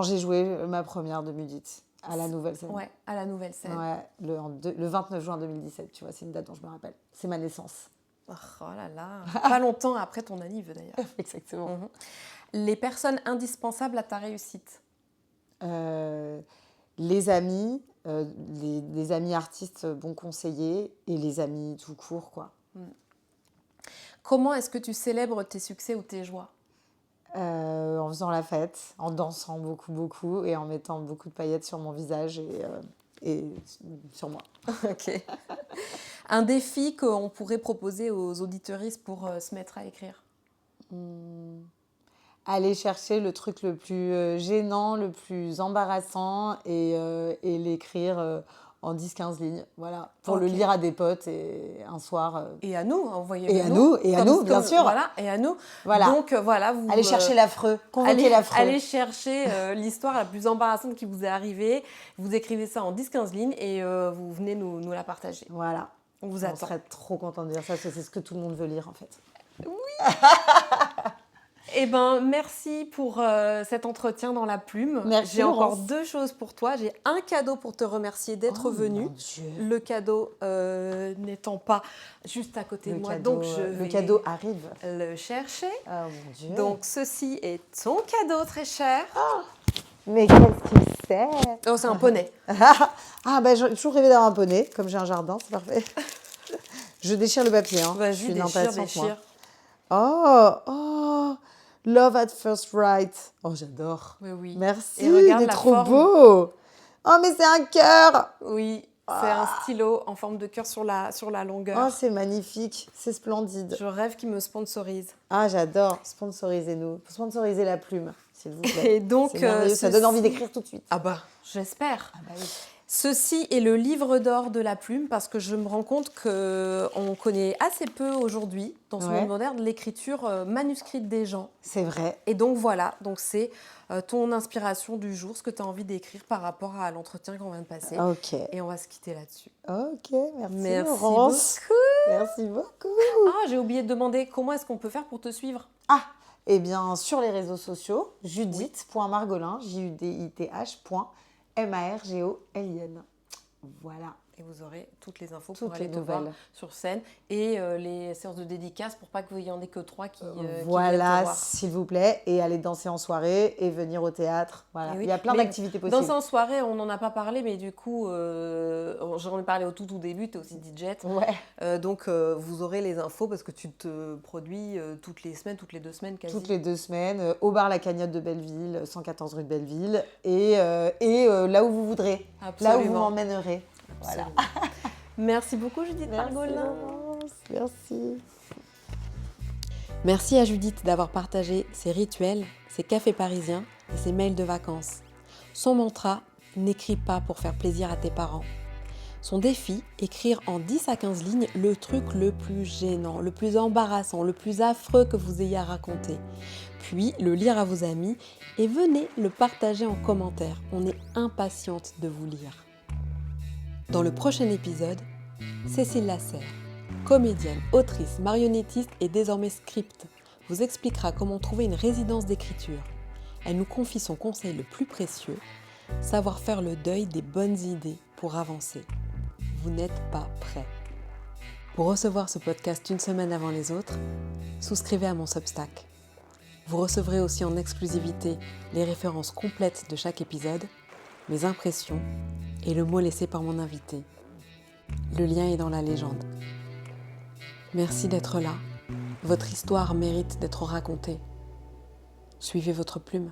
j'ai joué ma première de Mudit, à la Nouvelle Scène. Ouais, à la Nouvelle Scène. Ouais, le 29 juin 2017, tu vois, c'est une date dont je me rappelle. C'est ma naissance. Oh là là, pas longtemps après ton anniv d'ailleurs. Exactement. Les personnes indispensables à ta réussite ? Les amis, les amis artistes bons conseillers et les amis tout court, quoi. Comment est-ce que tu célèbres tes succès ou tes joies ? En faisant la fête, en dansant beaucoup et en mettant beaucoup de paillettes sur mon visage et sur moi. Ok. Un défi qu'on pourrait proposer aux auditeuristes pour se mettre à écrire ? Aller chercher le truc le plus gênant, le plus embarrassant et l'écrire en 10-15 lignes, voilà, pour le lire à des potes et un soir. Et à nous, envoyez-le Et à nous, bien sûr. Voilà, et à nous. Voilà. Donc voilà, vous allez chercher l'affreux, convoquez l'affreux. Allez chercher l'histoire la plus embarrassante qui vous est arrivée. Vous écrivez ça en 10-15 lignes et vous venez nous la partager. Voilà. On vous attend. On serait trop content de dire ça, parce que c'est ce que tout le monde veut lire en fait. Oui. Eh bien, merci pour cet entretien dans la plume. Merci, j'ai encore Laurence. 2 choses pour toi. J'ai un cadeau pour te remercier d'être venue. Le cadeau n'étant pas juste à côté de moi, donc je vais le cadeau arrive. le chercher. Oh mon Dieu. Donc, ceci est ton cadeau, très cher. Mais qu'est-ce qu'il sait? Oh, c'est un poney. J'ai toujours rêvé d'avoir un poney, comme j'ai un jardin, c'est parfait. Je déchire le papier, hein. Vas-y, je suis une impatiente, moi. Oh, Love at First Sight. Oh, j'adore. Oui. Merci, Et regarde il est la trop forme. beau. Oh, mais c'est un cœur. Oui, c'est un stylo en forme de cœur sur la longueur. Oh, c'est magnifique, c'est splendide. Je rêve qu'il me sponsorise. Ah, j'adore. Sponsorisez-nous. Sponsorisez la plume, s'il vous plaît. Et donc, c'est merveilleux, ça donne envie d'écrire tout de suite. Ah bah, j'espère. Ah bah oui. Ceci est le livre d'or de la plume parce que je me rends compte qu'on connaît assez peu aujourd'hui, dans ce monde moderne, l'écriture manuscrite des gens. C'est vrai. Et donc voilà, donc c'est ton inspiration du jour, ce que tu as envie d'écrire par rapport à l'entretien qu'on vient de passer. Ok. Et on va se quitter là-dessus. Ok, merci Laurence. beaucoup. Merci beaucoup. Ah, j'ai oublié de demander comment est-ce qu'on peut faire pour te suivre. Ah, eh bien, sur les réseaux sociaux, judith.margolin, judith.margolin. Voilà. Et vous aurez toutes les infos Toutes pour aller les te voir nouvelles. sur scène et les séances de dédicaces pour pas qu'il y en ait que 3 qui viennent te voilà, voir. s'il vous plaît. Et aller danser en soirée et venir au théâtre. Voilà. Oui. Il y a plein d'activités possibles. Danser en soirée, on n'en a pas parlé, mais du coup, j'en ai parlé au tout début, tu es aussi DJ. Ouais. Donc, vous aurez les infos parce que tu te produis toutes les semaines, toutes les 2 semaines quasi. Toutes les 2 semaines, au bar La Cagnotte de Belleville, 114 rue de Belleville. Et là où vous voudrez. Absolument. Là où vous m'emmènerez. Voilà. Merci beaucoup, Judith Margolin. Merci. Merci à Judith d'avoir partagé ses rituels, ses cafés parisiens et ses mails de vacances. Son mantra, n'écris pas pour faire plaisir à tes parents. Son défi, écrire en 10 à 15 lignes le truc le plus gênant, le plus embarrassant, le plus affreux que vous ayez à raconter. Puis le lire à vos amis et venez le partager en commentaire. On est impatiente de vous lire. Dans le prochain épisode, Cécile Lasserre, comédienne, autrice, marionnettiste et désormais script, vous expliquera comment trouver une résidence d'écriture. Elle nous confie son conseil le plus précieux, savoir faire le deuil des bonnes idées pour avancer. Vous n'êtes pas prêt. Pour recevoir ce podcast une semaine avant les autres, souscrivez à mon Substack. Vous recevrez aussi en exclusivité les références complètes de chaque épisode, mes impressions et le mot laissé par mon invité. Le lien est dans la légende. Merci d'être là. Votre histoire mérite d'être racontée. Suivez votre plume.